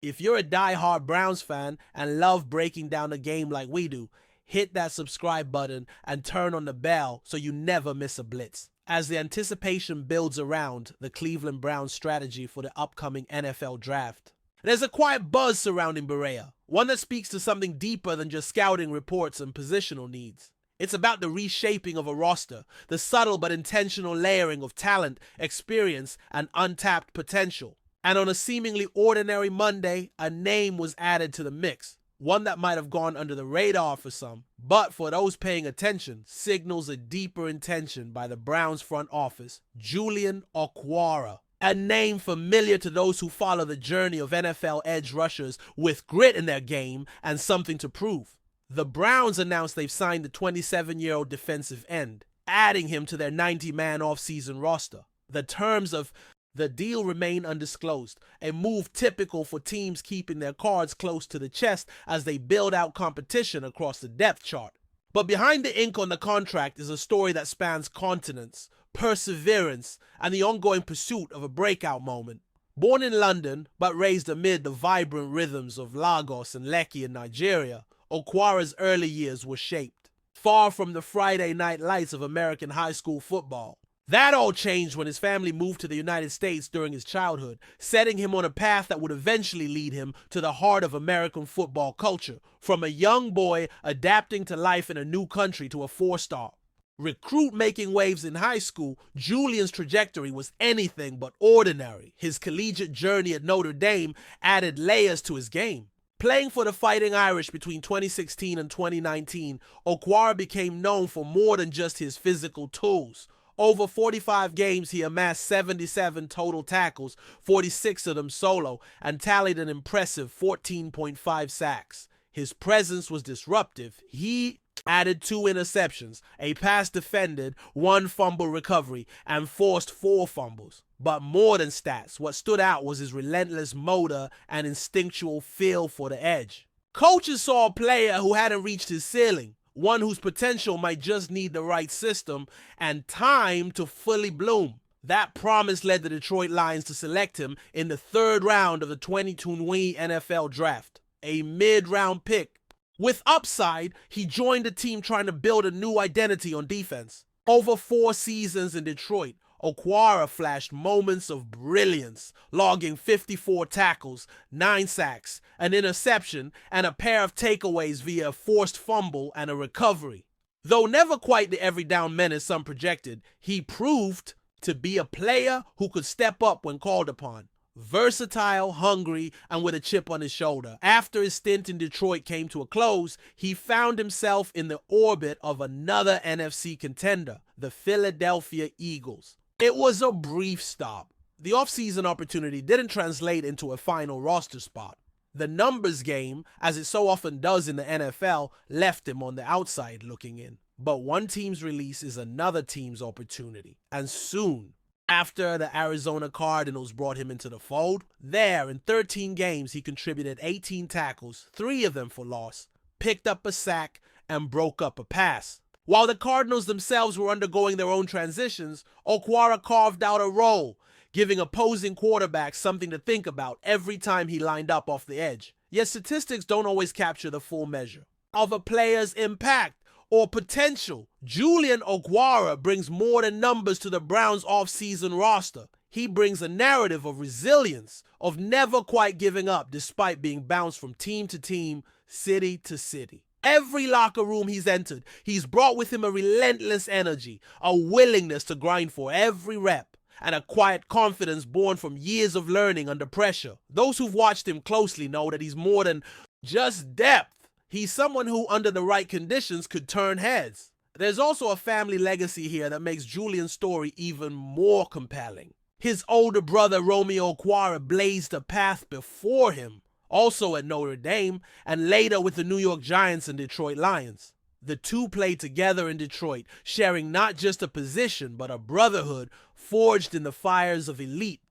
If you're a die-hard Browns fan and love breaking down the game like we do, hit that subscribe button and turn on the bell so you never miss a blitz. As the anticipation builds around the Cleveland Browns strategy for the upcoming NFL draft, there's a quiet buzz surrounding Burrow, one that speaks to something deeper than just scouting reports and positional needs. It's about the reshaping of a roster, the subtle but intentional layering of talent, experience, and untapped potential. And on a seemingly ordinary Monday, a name was added to the mix. One that might have gone under the radar for some, but for those paying attention, signals a deeper intention by the Browns front office, Julian Okwara. A name familiar to those who follow the journey of NFL edge rushers with grit in their game and something to prove. The Browns announced they've signed the 27-year-old defensive end, adding him to their 90-man off-season roster. The terms of the deal remain undisclosed, a move typical for teams keeping their cards close to the chest as they build out competition across the depth chart. But behind the ink on the contract is a story that spans continents, perseverance, and the ongoing pursuit of a breakout moment. Born in London, but raised amid the vibrant rhythms of Lagos and Lekki in Nigeria, Okwara's early years were shaped, far from the Friday night lights of American high school football. That all changed when his family moved to the United States during his childhood, setting him on a path that would eventually lead him to the heart of American football culture, from a young boy adapting to life in a new country to a four-star recruit making waves in high school. Julian's trajectory was anything but ordinary. His collegiate journey at Notre Dame added layers to his game. Playing for the Fighting Irish between 2016 and 2019, Okwara became known for more than just his physical tools. Over 45 games, he amassed 77 total tackles, 46 of them solo, and tallied an impressive 14.5 sacks. His presence was disruptive. He added 2 interceptions, a pass defended, 1 fumble recovery, and forced 4 fumbles. But more than stats, what stood out was his relentless motor and instinctual feel for the edge. Coaches saw a player who hadn't reached his ceiling, one whose potential might just need the right system and time to fully bloom. That promise led the Detroit Lions to select him in the 3rd round of the 2020 NFL draft, a mid-round pick. With upside, he joined a team trying to build a new identity on defense. Over 4 seasons in Detroit, Okwara flashed moments of brilliance, logging 54 tackles, 9 sacks, an interception, and a pair of takeaways via a forced fumble and a recovery. Though never quite the every down menace some projected, he proved to be a player who could step up when called upon. Versatile, hungry, and with a chip on his shoulder. After his stint in Detroit came to a close, he found himself in the orbit of another NFC contender, the Philadelphia Eagles. It was a brief stop. The offseason opportunity didn't translate into a final roster spot. The numbers game, as it so often does in the NFL, left him on the outside looking in. But one team's release is another team's opportunity, and soon. After the Arizona Cardinals brought him into the fold, there in 13 games he contributed 18 tackles, 3 of them for loss, picked up a sack, and broke up a pass. While the Cardinals themselves were undergoing their own transitions, Okwara carved out a role, giving opposing quarterbacks something to think about every time he lined up off the edge. Yet statistics don't always capture the full measure of a player's impact or potential. Julian Okwara brings more than numbers to the Browns' off-season roster. He brings a narrative of resilience, of never quite giving up despite being bounced from team to team, city to city. Every locker room he's entered, he's brought with him a relentless energy, a willingness to grind for every rep, and a quiet confidence born from years of learning under pressure. Those who've watched him closely know that he's more than just depth. He's someone who, under the right conditions, could turn heads. There's also a family legacy here that makes Julian's story even more compelling. His older brother, Romeo Okwara, blazed a path before him, also at Notre Dame, and later with the New York Giants and Detroit Lions. The two played together in Detroit, sharing not just a position, but a brotherhood forged in the fires of elite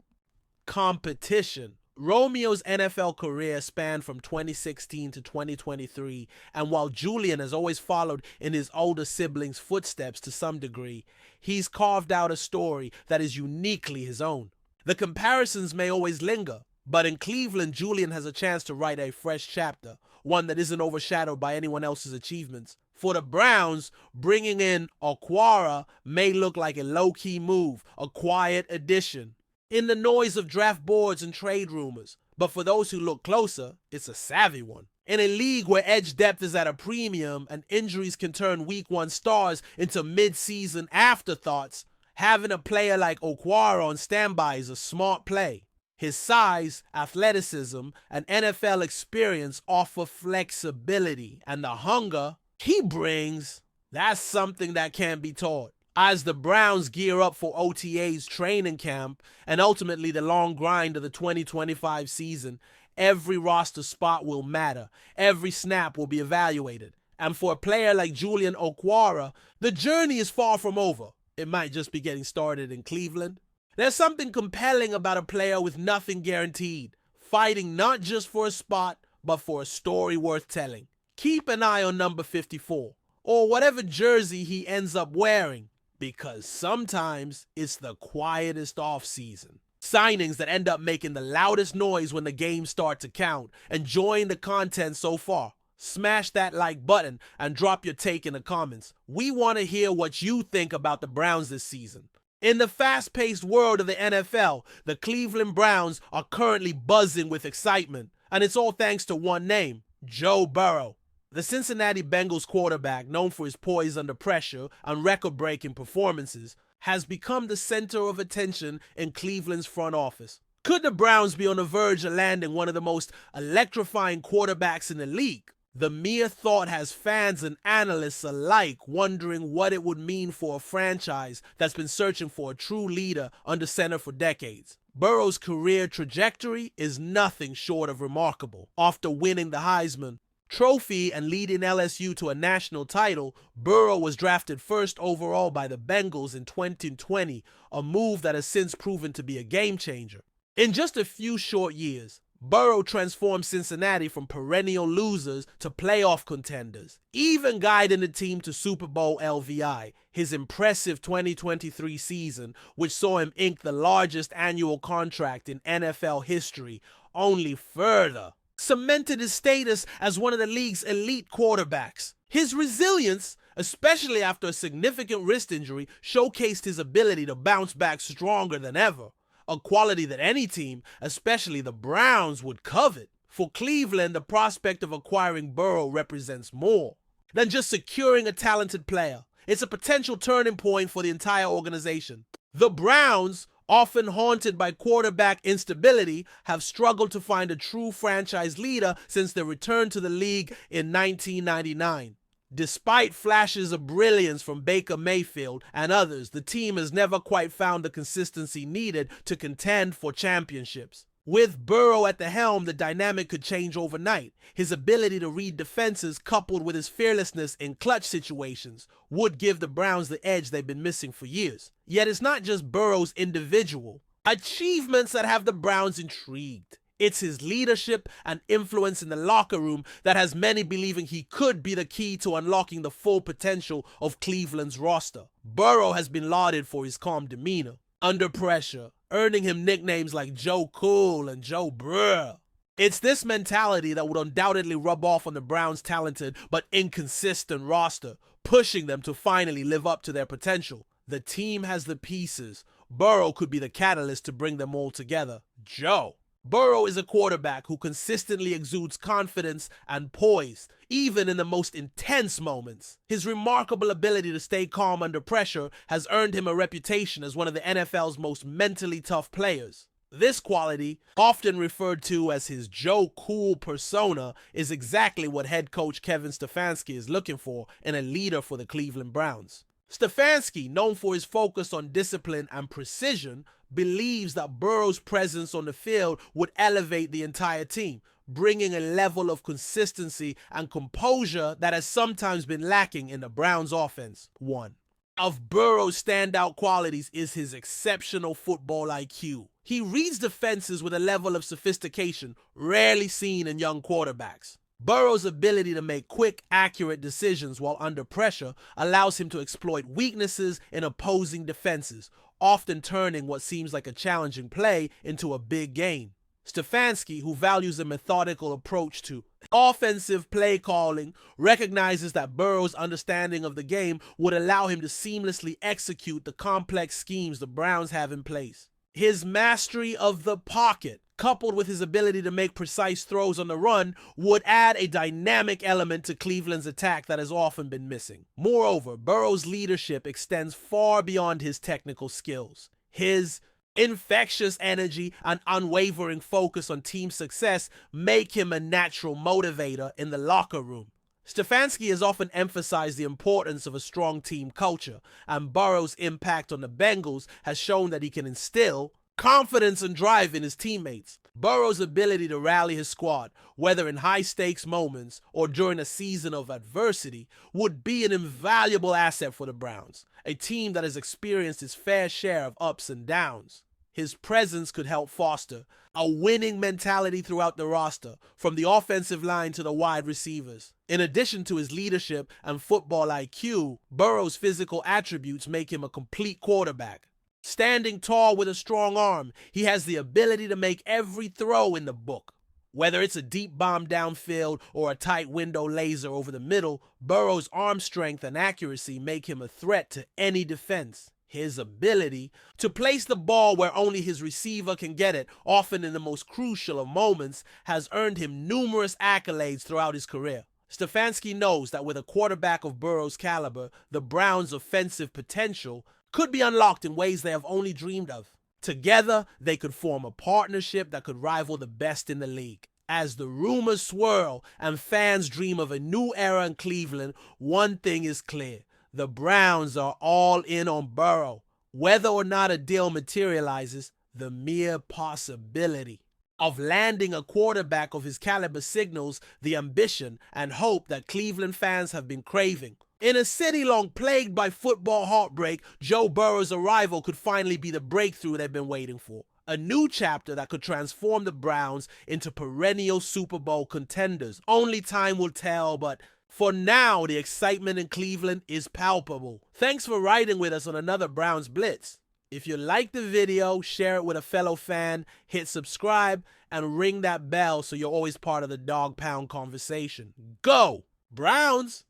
competition. Romeo's NFL career spanned from 2016 to 2023, and while Julian has always followed in his older siblings' footsteps to some degree, he's carved out a story that is uniquely his own. The comparisons may always linger, But in Cleveland, Julian has a chance to write a fresh chapter, one that isn't overshadowed by anyone else's achievements. For the Browns, bringing in Okwara may look like a low-key move, a quiet addition, in the noise of draft boards and trade rumors. But for those who look closer, it's a savvy one. In a league where edge depth is at a premium and injuries can turn week one stars into mid-season afterthoughts, having a player like Okwara on standby is a smart play. His size, athleticism, and NFL experience offer flexibility, and the hunger he brings, that's something that can't be taught. As the Browns gear up for OTA's training camp and ultimately the long grind of the 2025 season, every roster spot will matter. Every snap will be evaluated. And for a player like Julian Okwara, the journey is far from over. It might just be getting started in Cleveland. There's something compelling about a player with nothing guaranteed, fighting not just for a spot, but for a story worth telling. Keep an eye on number 54, or whatever jersey he ends up wearing, because sometimes it's the quietest offseason. Signings that end up making the loudest noise when the games start to count. Enjoying the content so far? Smash that like button and drop your take in the comments. We want to hear what you think about the Browns this season. In the fast-paced world of the NFL, the Cleveland Browns are currently buzzing with excitement, and it's all thanks to one name, Joe Burrow. The Cincinnati Bengals quarterback, known for his poise under pressure and record-breaking performances, has become the center of attention in Cleveland's front office. Could the Browns be on the verge of landing one of the most electrifying quarterbacks in the league? The mere thought has fans and analysts alike wondering what it would mean for a franchise that's been searching for a true leader under center for decades. Burrow's career trajectory is nothing short of remarkable. After winning the Heisman Trophy and leading LSU to a national title, Burrow was drafted first overall by the Bengals in 2020, a move that has since proven to be a game changer. In just a few short years, Burrow transformed Cincinnati from perennial losers to playoff contenders, even guiding the team to Super Bowl LVI, his impressive 2023 season, which saw him ink the largest annual contract in NFL history, only further cemented his status as one of the league's elite quarterbacks. His resilience, especially after a significant wrist injury, showcased his ability to bounce back stronger than ever. A quality that any team, especially the Browns, would covet. For Cleveland, the prospect of acquiring Burrow represents more than just securing a talented player. It's a potential turning point for the entire organization. The Browns, often haunted by quarterback instability, have struggled to find a true franchise leader since their return to the league in 1999. Despite flashes of brilliance from Baker Mayfield and others, the team has never quite found the consistency needed to contend for championships. With Burrow at the helm, the dynamic could change overnight. His ability to read defenses, coupled with his fearlessness in clutch situations, would give the Browns the edge they've been missing for years. Yet it's not just Burrow's individual achievements that have the Browns intrigued. It's his leadership and influence in the locker room that has many believing he could be the key to unlocking the full potential of Cleveland's roster. Burrow has been lauded for his calm demeanor under pressure, earning him nicknames like Joe Cool and Joe Brr. It's this mentality that would undoubtedly rub off on the Browns' talented but inconsistent roster, pushing them to finally live up to their potential. The team has the pieces. Burrow could be the catalyst to bring them all together. Joe. Burrow is a quarterback who consistently exudes confidence and poise, even in the most intense moments. His remarkable ability to stay calm under pressure has earned him a reputation as one of the NFL's most mentally tough players. This quality, often referred to as his Joe Cool persona, is exactly what head coach Kevin Stefanski is looking for in a leader for the Cleveland Browns. Stefanski, known for his focus on discipline and precision, believes that Burrow's presence on the field would elevate the entire team, bringing a level of consistency and composure that has sometimes been lacking in the Browns' offense. One of Burrow's standout qualities is his exceptional football IQ. He reads defenses with a level of sophistication rarely seen in young quarterbacks. Burrow's ability to make quick, accurate decisions while under pressure allows him to exploit weaknesses in opposing defenses, often turning what seems like a challenging play into a big gain. Stefanski, who values a methodical approach to offensive play calling, recognizes that Burrow's understanding of the game would allow him to seamlessly execute the complex schemes the Browns have in place. His mastery of the pocket, coupled with his ability to make precise throws on the run, would add a dynamic element to Cleveland's attack that has often been missing. Moreover, Burrow's leadership extends far beyond his technical skills. His infectious energy and unwavering focus on team success make him a natural motivator in the locker room. Stefanski has often emphasized the importance of a strong team culture, and Burrow's impact on the Bengals has shown that he can instill confidence and drive in his teammates. Burrow's ability to rally his squad, whether in high-stakes moments or during a season of adversity, would be an invaluable asset for the Browns, a team that has experienced its fair share of ups and downs. His presence could help foster a winning mentality throughout the roster, from the offensive line to the wide receivers. In addition to his leadership and football IQ, Burrow's physical attributes make him a complete quarterback. Standing tall with a strong arm, he has the ability to make every throw in the book. Whether it's a deep bomb downfield or a tight window laser over the middle, Burrow's arm strength and accuracy make him a threat to any defense. His ability to place the ball where only his receiver can get it, often in the most crucial of moments, has earned him numerous accolades throughout his career. Stefanski knows that with a quarterback of Burrow's caliber, the Browns' offensive potential could be unlocked in ways they have only dreamed of. Together, they could form a partnership that could rival the best in the league. As the rumors swirl and fans dream of a new era in Cleveland, one thing is clear. The Browns are all in on Burrow. Whether or not a deal materializes, the mere possibility of landing a quarterback of his caliber signals the ambition and hope that Cleveland fans have been craving. In a city long plagued by football heartbreak, Joe Burrow's arrival could finally be the breakthrough they've been waiting for. A new chapter that could transform the Browns into perennial Super Bowl contenders. Only time will tell, but for now, the excitement in Cleveland is palpable. Thanks for riding with us on another Browns Blitz. If you liked the video, share it with a fellow fan, hit subscribe, and ring that bell so you're always part of the Dawg Pound conversation. Go Browns!